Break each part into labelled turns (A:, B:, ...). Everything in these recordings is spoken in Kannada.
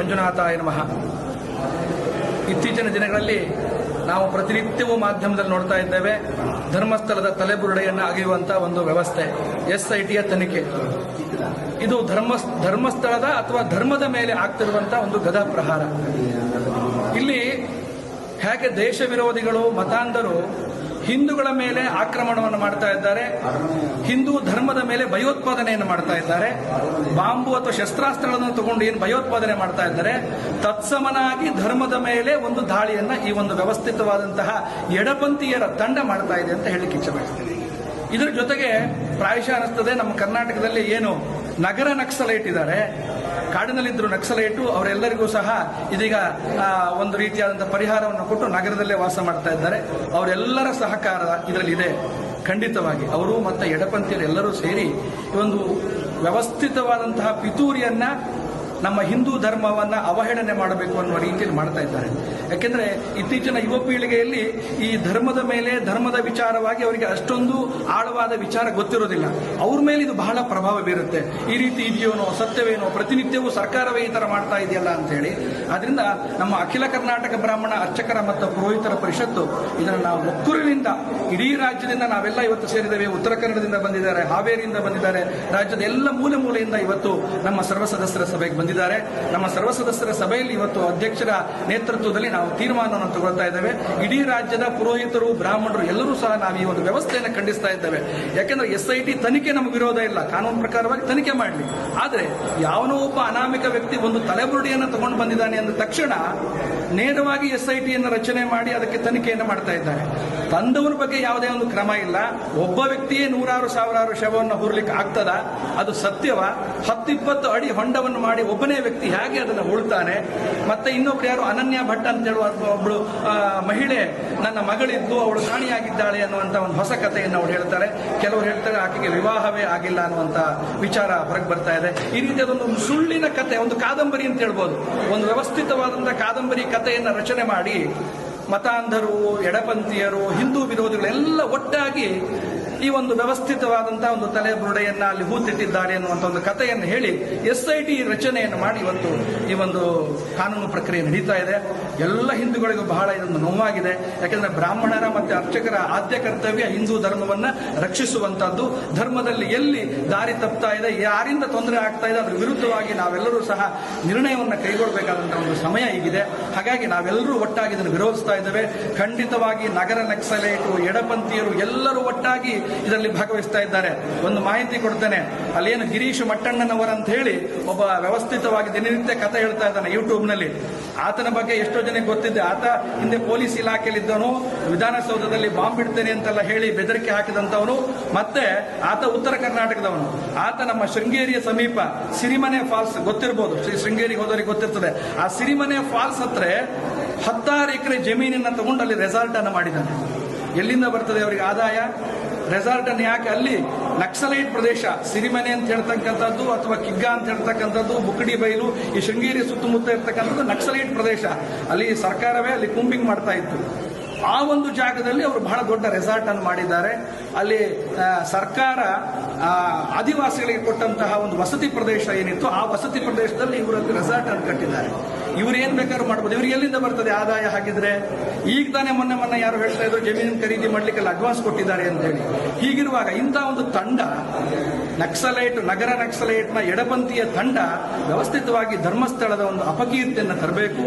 A: ಮಂಜುನಾಥಾಯ ನಮಃ. ಇತ್ತೀಚಿನ ದಿನಗಳಲ್ಲಿ ನಾವು ಪ್ರತಿನಿತ್ಯವೂ ಮಾಧ್ಯಮದಲ್ಲಿ ನೋಡ್ತಾ ಇದ್ದೇವೆ, ಧರ್ಮಸ್ಥಳದ ತಲೆಬುರುಡೆಯನ್ನು ಅಗೆಯುವಂತಹ ಒಂದು ವ್ಯವಸ್ಥೆ, SITಯ ತನಿಖೆ. ಇದು ಧರ್ಮಸ್ಥಳದ ಅಥವಾ ಧರ್ಮದ ಮೇಲೆ ಆಗ್ತಿರುವಂತಹ ಒಂದು ಗದಾ ಪ್ರಹಾರ. ಇಲ್ಲಿ ಹೇಗೆ ದೇಶ ವಿರೋಧಿಗಳು, ಮತಾಂಧರು ಹಿಂದೂಗಳ ಮೇಲೆ ಆಕ್ರಮಣವನ್ನು ಮಾಡ್ತಾ ಇದ್ದಾರೆ, ಹಿಂದೂ ಧರ್ಮದ ಮೇಲೆ ಭಯೋತ್ಪಾದನೆಯನ್ನು ಮಾಡ್ತಾ ಇದ್ದಾರೆ, ಬಾಂಬು ಅಥವಾ ಶಸ್ತ್ರಾಸ್ತ್ರಗಳನ್ನು ತಗೊಂಡು ಏನು ಭಯೋತ್ಪಾದನೆ ಮಾಡ್ತಾ ಇದ್ದಾರೆ, ತತ್ಸಮನಾಗಿ ಧರ್ಮದ ಮೇಲೆ ಒಂದು ದಾಳಿಯನ್ನ ಈ ಒಂದು ವ್ಯವಸ್ಥಿತವಾದಂತಹ ಎಡಪಂಥೀಯರ ತಂಡ ಮಾಡ್ತಾ ಇದೆ ಅಂತ ಹೇಳಿಕ್ಕೆ ಇಚ್ಛೆಪಡ್ತೀನಿ. ಇದರ ಜೊತೆಗೆ ಪ್ರಾಯಶಃ ಅನಿಸ್ತದೆ, ನಮ್ಮ ಕರ್ನಾಟಕದಲ್ಲಿ ಏನು ನಗರ ನಕ್ಸಲೈಟ್ ಇದ್ದಾರೆ, ಕಾಡಿನಲ್ಲಿದ್ದರು ನಕ್ಸಲೈಟು, ಅವರೆಲ್ಲರಿಗೂ ಸಹ ಇದೀಗ ಒಂದು ರೀತಿಯಾದಂತಹ ಪರಿಹಾರವನ್ನು ಕೊಟ್ಟು ನಗರದಲ್ಲೇ ವಾಸ ಮಾಡ್ತಾ ಇದ್ದಾರೆ. ಅವರೆಲ್ಲರ ಸಹಕಾರ ಇದರಲ್ಲಿ ಇದೆ. ಖಂಡಿತವಾಗಿ ಅವರು ಮತ್ತು ಎಡಪಂಥೀಯರು ಎಲ್ಲರೂ ಸೇರಿ ಒಂದು ವ್ಯವಸ್ಥಿತವಾದಂತಹ ಪಿತೂರಿಯನ್ನ ನಮ್ಮ ಹಿಂದೂ ಧರ್ಮವನ್ನ ಅವಹೇಳನೆ ಮಾಡಬೇಕು ಅನ್ನುವ ರೀತಿಯಲ್ಲಿ ಮಾಡ್ತಾ ಇದ್ದಾರೆ. ಯಾಕೆಂದ್ರೆ ಇತ್ತೀಚಿನ ಯುವ ಪೀಳಿಗೆಯಲ್ಲಿ ಈ ಧರ್ಮದ ಮೇಲೆ, ಧರ್ಮದ ವಿಚಾರವಾಗಿ ಅವರಿಗೆ ಅಷ್ಟೊಂದು ಆಳವಾದ ವಿಚಾರ ಗೊತ್ತಿರೋದಿಲ್ಲ. ಅವ್ರ ಮೇಲೆ ಇದು ಬಹಳ ಪ್ರಭಾವ ಬೀರುತ್ತೆ. ಈ ರೀತಿ ಇದೆಯೋನೋ, ಸತ್ಯವೇನೋ, ಪ್ರತಿನಿತ್ಯವೂ ಸರ್ಕಾರವೇ ಈ ತರ ಮಾಡ್ತಾ ಇದೆಯಲ್ಲ ಅಂತ ಹೇಳಿ. ಆದ್ರಿಂದ ನಮ್ಮ ಅಖಿಲ ಕರ್ನಾಟಕ ಬ್ರಾಹ್ಮಣ ಅರ್ಚಕರ ಮತ್ತು ಪುರೋಹಿತರ ಪರಿಷತ್ತು ಇದನ್ನು ನಾವು ಒಕ್ಕೂರಿನಿಂದ, ಇಡೀ ರಾಜ್ಯದಿಂದ ನಾವೆಲ್ಲ ಇವತ್ತು ಸೇರಿದ್ದೇವೆ. ಉತ್ತರ ಕನ್ನಡದಿಂದ ಬಂದಿದ್ದಾರೆ, ಹಾವೇರಿಯಿಂದ ಬಂದಿದ್ದಾರೆ, ರಾಜ್ಯದ ಎಲ್ಲ ಮೂಲೆ ಮೂಲೆಯಿಂದ ಇವತ್ತು ನಮ್ಮ ಸರ್ವ ಸದಸ್ಯರ ಸಭೆಗೆ ಬಂದಿದ್ದಾರೆ. ನಮ್ಮ ಸರ್ವ ಸದಸ್ಯರ ಸಭೆಯಲ್ಲಿ ಇವತ್ತು ಅಧ್ಯಕ್ಷರ ನೇತೃತ್ವದಲ್ಲಿ ನಾವು ತೀರ್ಮಾನವನ್ನು ತಗೊಳ್ತಾ ಇದ್ದೇವೆ. ಇಡೀ ರಾಜ್ಯದ ಪುರೋಹಿತರು, ಬ್ರಾಹ್ಮಣರು ಎಲ್ಲರೂ ಸಹ ನಾವು ಈ ಒಂದು ವ್ಯವಸ್ಥೆಯನ್ನು ಖಂಡಿಸ್ತಾ ಇದ್ದೇವೆ. ಯಾಕೆಂದ್ರೆ SIT ತನಿಖೆ ನಮಗೆ ವಿರೋಧ ಇಲ್ಲ, ಕಾನೂನು ಪ್ರಕಾರವಾಗಿ ತನಿಖೆ ಮಾಡಲಿ. ಆದರೆ ಯಾವನೋ ಒಬ್ಬ ಅನಾಮಿಕ ವ್ಯಕ್ತಿ ಒಂದು ತಲೆಬುರುಡಿಯನ್ನು ತಗೊಂಡು ಬಂದಿದ್ದಾನೆ ಅಂದ ತಕ್ಷಣ ನೇರವಾಗಿ SITಯನ್ನು ರಚನೆ ಮಾಡಿ ಅದಕ್ಕೆ ತನಿಖೆಯನ್ನು ಮಾಡ್ತಾ ಇದ್ದಾರೆ. ತಂದವರ ಬಗ್ಗೆ ಯಾವುದೇ ಒಂದು ಕ್ರಮ ಇಲ್ಲ. ಒಬ್ಬ ವ್ಯಕ್ತಿಯೇ ನೂರಾರು ಸಾವಿರಾರು ಶವವನ್ನು ಹುರ್ಲಿಕ್ಕೆ ಆಗ್ತದ? ಅದು ಸತ್ಯವ? 10-20 ಅಡಿ ಹೊಂಡವನ್ನು ಮಾಡಿ ಒಬ್ಬನೇ ವ್ಯಕ್ತಿ ಹೇಗೆ ಅದನ್ನು ಉಳ್ತಾನೆ? ಮತ್ತೆ ಇನ್ನೊಬ್ರು ಯಾರು ಅನನ್ಯ ಭಟ್ ಅಂತ ಹೇಳುವ ಒಬ್ಬಳು ಮಹಿಳೆ, ನನ್ನ ಮಗಳಿದ್ದು ಅವಳು ಕಾಣಿಯಾಗಿದ್ದಾಳೆ ಅನ್ನುವಂತ ಒಂದು ಹೊಸ ಕಥೆಯನ್ನು ಅವಳು ಹೇಳ್ತಾರೆ. ಕೆಲವರು ಹೇಳ್ತಾರೆ ಆಕೆಗೆ ವಿವಾಹವೇ ಆಗಿಲ್ಲ ಅನ್ನುವಂತ ವಿಚಾರ ಹೊರಗೆ ಬರ್ತಾ ಇದೆ. ಈ ರೀತಿಯಾದೊಂದು ಸುಳ್ಳಿನ ಕಥೆ, ಒಂದು ಕಾದಂಬರಿ ಅಂತ ಹೇಳ್ಬೋದು, ಒಂದು ವ್ಯವಸ್ಥಿತವಾದಂತಹ ಕಾದಂಬರಿ ಕಥೆಯನ್ನು ರಚನೆ ಮಾಡಿ ಮತಾಂಧರು, ಎಡಪಂಥೀಯರು, ಹಿಂದೂ ವಿರೋಧಿಗಳೆಲ್ಲ ಒಟ್ಟಾಗಿ ಈ ಒಂದು ವ್ಯವಸ್ಥಿತವಾದಂತಹ ಒಂದು ತಲೆಬುರುಡೆಯನ್ನ ಅಲ್ಲಿ ಹೂತಿಟ್ಟಿದ್ದಾರೆ ಅನ್ನುವಂಥ ಒಂದು ಕಥೆಯನ್ನು ಹೇಳಿ SIT ರಚನೆಯನ್ನು ಮಾಡಿ ಇವತ್ತು ಈ ಒಂದು ಕಾನೂನು ಪ್ರಕ್ರಿಯೆ ನಡೀತಾ ಇದೆ. ಎಲ್ಲ ಹಿಂದೂಗಳಿಗೂ ಬಹಳ ಇದೊಂದು ನೋವಾಗಿದೆ. ಯಾಕೆಂದ್ರೆ ಬ್ರಾಹ್ಮಣರ ಮತ್ತು ಅರ್ಚಕರ ಆದ್ಯ ಕರ್ತವ್ಯ ಹಿಂದೂ ಧರ್ಮವನ್ನ ರಕ್ಷಿಸುವಂತಹದ್ದು. ಧರ್ಮದಲ್ಲಿ ಎಲ್ಲಿ ದಾರಿ ತಪ್ತಾ ಇದೆ, ಯಾರಿಂದ ತೊಂದರೆ ಆಗ್ತಾ ಇದೆ, ಅದರ ವಿರುದ್ಧವಾಗಿ ನಾವೆಲ್ಲರೂ ಸಹ ನಿರ್ಣಯವನ್ನು ಕೈಗೊಳ್ಳಬೇಕಾದಂತಹ ಒಂದು ಸಮಯ ಈಗಿದೆ. ಹಾಗಾಗಿ ನಾವೆಲ್ಲರೂ ಒಟ್ಟಾಗಿ ಇದನ್ನು ವಿರೋಧಿಸ್ತಾ ಇದ್ದೇವೆ. ಖಂಡಿತವಾಗಿ ನಗರ ನಕ್ಸಲೈಟು, ಎಡಪಂಥೀಯರು ಎಲ್ಲರೂ ಒಟ್ಟಾಗಿ ಇದರಲ್ಲಿ ಭಾಗವಹಿಸ್ತಾ ಇದ್ದಾರೆ. ಒಂದು ಮಾಹಿತಿ ಕೊಡ್ತೇನೆ, ಅಲ್ಲೇನು ಗಿರೀಶ್ ಮಟ್ಟಣ್ಣನವರ ಅಂತ ಹೇಳಿ ಒಬ್ಬ ವ್ಯವಸ್ಥಿತವಾಗಿ ದಿನನಿತ್ಯ ಕಥೆ ಹೇಳ್ತಾ ಇದ್ದಾನೆ ಯೂಟ್ಯೂಬ್ನಲ್ಲಿ. ಆತನ ಬಗ್ಗೆ ಎಷ್ಟೋ ಜನಕ್ಕೆ ಗೊತ್ತಿದೆ. ಆತ ಹಿಂದೆ ಪೊಲೀಸ್ ಇಲಾಖೆಯಲ್ಲಿದ್ದವನು, ವಿಧಾನಸೌಧದಲ್ಲಿ ಬಾಂಬ್ ಇಡ್ತೇನೆ ಅಂತೆಲ್ಲ ಹೇಳಿ ಬೆದರಿಕೆ ಹಾಕಿದಂತವನು. ಮತ್ತೆ ಆತ ಉತ್ತರ ಕರ್ನಾಟಕದವನು. ಆತ ನಮ್ಮ ಶೃಂಗೇರಿಯ ಸಮೀಪ ಸಿರಿಮನೆ ಫಾಲ್ಸ್ ಗೊತ್ತಿರಬಹುದು, ಶೃಂಗೇರಿಗೆ ಹೋದವರಿಗೆ ಗೊತ್ತಿರ್ತದೆ. ಆ ಸಿರಿಮನೆ ಫಾಲ್ಸ್ ಹತ್ರ 16 ಎಕರೆ ಜಮೀನನ್ನ ತಗೊಂಡು ಅಲ್ಲಿ ರೆಸಾರ್ಟ್ ಅನ್ನು ಮಾಡಿದ್ದಾನೆ. ಎಲ್ಲಿಂದ ಬರ್ತದೆ ಅವರಿಗೆ ಆದಾಯ? ರೆಸಾರ್ಟ್ ಅನ್ನು ಯಾಕೆ? ಅಲ್ಲಿ ನಕ್ಸಲೈಟ್ ಪ್ರದೇಶ, ಸಿರಿಮನೆ ಅಂತ ಹೇಳ್ತಕ್ಕಂಥದ್ದು ಅಥವಾ ಕಿಗ್ಗಾ ಅಂತ ಹೇಳ್ತಕ್ಕಂಥದ್ದು, ಬುಕ್ಕಡಿ ಬೈಲು, ಈ ಶೃಂಗೇರಿ ಸುತ್ತಮುತ್ತ ಇರ್ತಕ್ಕಂಥದ್ದು ನಕ್ಸಲೈಟ್ ಪ್ರದೇಶ. ಅಲ್ಲಿ ಸರ್ಕಾರವೇ ಅಲ್ಲಿ ಕೂಂಬಿಂಗ್ ಮಾಡ್ತಾ ಇತ್ತು. ಆ ಒಂದು ಜಾಗದಲ್ಲಿ ಅವರು ಬಹಳ ದೊಡ್ಡ ರೆಸಾರ್ಟ್ ಅನ್ನು ಮಾಡಿದ್ದಾರೆ. ಅಲ್ಲಿ ಸರ್ಕಾರ ಆದಿವಾಸಿಗಳಿಗೆ ಕೊಟ್ಟಂತಹ ಒಂದು ವಸತಿ ಪ್ರದೇಶ ಏನಿತ್ತು, ಆ ವಸತಿ ಪ್ರದೇಶದಲ್ಲಿ ಇವರಲ್ಲಿ ರೆಸಾರ್ಟ್ ಅನ್ನು ಕಟ್ಟಿದ್ದಾರೆ. ಇವ್ರು ಏನ್ ಬೇಕಾದ್ರೂ ಮಾಡಬಹುದು. ಇವ್ರಿಗೆ ಎಲ್ಲಿಂದ ಬರ್ತದೆ ಆದಾಯ? ಹಾಗಿದ್ರೆ ಈಗ ತಾನೇ ಮೊನ್ನೆ ಯಾರು ಹೇಳ್ತಾ ಇದ್ರು ಜಮೀನು ಖರೀದಿ ಮಾಡ್ಲಿಕ್ಕೆಲ್ಲ ಅಡ್ವಾನ್ಸ್ ಕೊಟ್ಟಿದ್ದಾರೆ ಅಂತ ಹೇಳಿ. ಹೀಗಿರುವಾಗ ಇಂಥ ಒಂದು ತಂಡ, ನಕ್ಸಲೈಟ್, ನಗರ ನಕ್ಸಲೈಟ್ನ ಎಡಪಂಥೀಯ ತಂಡ ವ್ಯವಸ್ಥಿತವಾಗಿ ಧರ್ಮಸ್ಥಳದ ಒಂದು ಅಪಕೀರ್ತಿಯನ್ನು ತರಬೇಕು.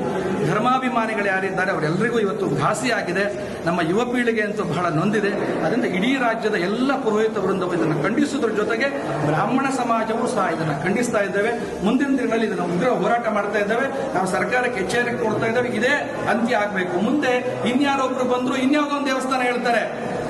A: ಧರ್ಮಾಭಿಮಾನಿಗಳು ಯಾರಿದ್ದಾರೆ ಅವರೆಲ್ಲರಿಗೂ ಇವತ್ತು ಘಾಸಿಯಾಗಿದೆ. ನಮ್ಮ ಯುವ ಪೀಳಿಗೆ ಅಂತೂ ಬಹಳ ನೊಂದಿದೆ. ಅದರಿಂದ ಇಡೀ ರಾಜ್ಯದ ಎಲ್ಲ ಪುರೋಹಿತ ವೃಂದವು ಇದನ್ನು ಖಂಡಿಸುವುದರ ಜೊತೆಗೆ ಬ್ರಾಹ್ಮಣ ಸಮಾಜವೂ ಸಹ ಇದನ್ನು ಖಂಡಿಸ್ತಾ ಇದ್ದೇವೆ. ಮುಂದಿನ ದಿನಗಳಲ್ಲಿ ಇದನ್ನು ಉಗ್ರ ಹೋರಾಟ ಮಾಡ್ತಾ ಇದ್ದೇವೆ. ನಾವು ಸರ್ಕಾರಕ್ಕೆ ಎಚ್ಚರಿಕೆ ಕೊಡ್ತಾ ಇದ್ದೇವೆ, ಇದೇ ಅಂತ್ಯ ಆಗಬೇಕು. ಮುಂದೆ ಇನ್ಯಾರೊಬ್ರು ಬಂದ್ರು ಇನ್ಯಾವುದೋ ಒಂದು ದೇವಸ್ಥಾನ ಹೇಳ್ತಾರೆ,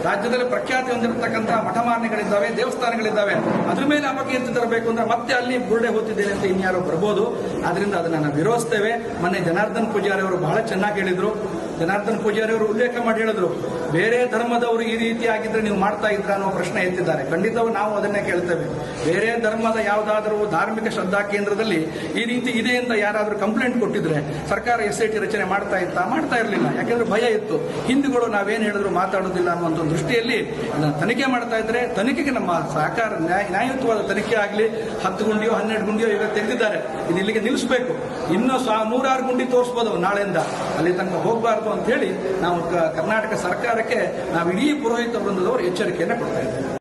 A: ರಾಜ್ಯದಲ್ಲಿ ಪ್ರಖ್ಯಾತಿ ಹೊಂದಿರತಕ್ಕಂತಹ ಮಠಮಾನ್ಯಗಳಿದ್ದಾವೆ, ದೇವಸ್ಥಾನಗಳಿದ್ದಾವೆ, ಅದ್ರ ಮೇಲೆ ಅಪಕೀರ್ತಿ ತರಬೇಕು ಅಂದ್ರೆ ಮತ್ತೆ ಅಲ್ಲಿ ಬುರುಡೆ ಹೋಗ್ತಿದ್ದೇನೆ ಅಂತ ಇನ್ಯಾರೋ ಬರ್ಬೋದು. ಆದ್ರಿಂದ ಅದನ್ನ ನಾವು ವಿರೋಧಿಸ್ತೇವೆ. ಮೊನ್ನೆ ಜನಾರ್ದನ್ ಪೂಜಾರಿ ಅವರು ಬಹಳ ಚೆನ್ನಾಗಿ ಹೇಳಿದ್ರು, ಜನಾರ್ದನ್ ಪೂಜಾರಿ ಅವರು ಉಲ್ಲೇಖ ಮಾಡಿ ಹೇಳಿದ್ರು, ಬೇರೆ ಧರ್ಮದವರು ಈ ರೀತಿ ಆಗಿದ್ರೆ ನೀವು ಮಾಡ್ತಾ ಇದ್ರ ಅನ್ನೋ ಪ್ರಶ್ನೆ ಎತ್ತಿದ್ದಾರೆ. ಖಂಡಿತವಾಗಿ ನಾವು ಅದನ್ನೇ ಕೇಳ್ತೇವೆ. ಬೇರೆ ಧರ್ಮದ ಯಾವುದಾದ್ರೂ ಧಾರ್ಮಿಕ ಶ್ರದ್ಧಾ ಕೇಂದ್ರದಲ್ಲಿ ಈ ರೀತಿ ಇದೆ ಅಂತ ಯಾರಾದರೂ ಕಂಪ್ಲೇಂಟ್ ಕೊಟ್ಟಿದ್ರೆ ಸರ್ಕಾರ SIT ರಚನೆ ಮಾಡ್ತಾ ಇರಲಿಲ್ಲ. ಯಾಕೆಂದ್ರೆ ಭಯ ಇತ್ತು, ಹಿಂದೂಗಳು ನಾವೇನು ಹೇಳಿದ್ರು ಮಾತಾಡೋದಿಲ್ಲ ಅನ್ನುವಂಥ ದೃಷ್ಟಿಯಲ್ಲಿ ತನಿಖೆ ಮಾಡ್ತಾ ಇದ್ರೆ ತನಿಖೆಗೆ ನಮ್ಮ ಸಹಕಾರ, ನ್ಯಾಯಯುತವಾದ ತನಿಖೆ ಆಗಲಿ. 10 ಗುಂಡಿಯೋ 12 ಗುಂಡಿಯೋ ಈಗ ತೆಗೆದಿದ್ದಾರೆ, ಇದು ಇಲ್ಲಿಗೆ ನಿಲ್ಲಿಸಬೇಕು. ಇನ್ನೂ 106 ಗುಂಡಿ ತೋರಿಸಬಹುದು ನಾಳೆಯಿಂದ, ಅಲ್ಲಿ ತನಕ ಹೋಗಬಾರ್ದು ಅಂತ ಹೇಳಿ ನಾವು ಕರ್ನಾಟಕ ಸರ್ಕಾರಕ್ಕೆ ನಾವು ಇಡೀ ಪುರೋಹಿತ ವೃಂದದವರು ಎಚ್ಚರಿಕೆಯನ್ನು ಕೊಡ್ತಾ ಇದ್ದೇವೆ.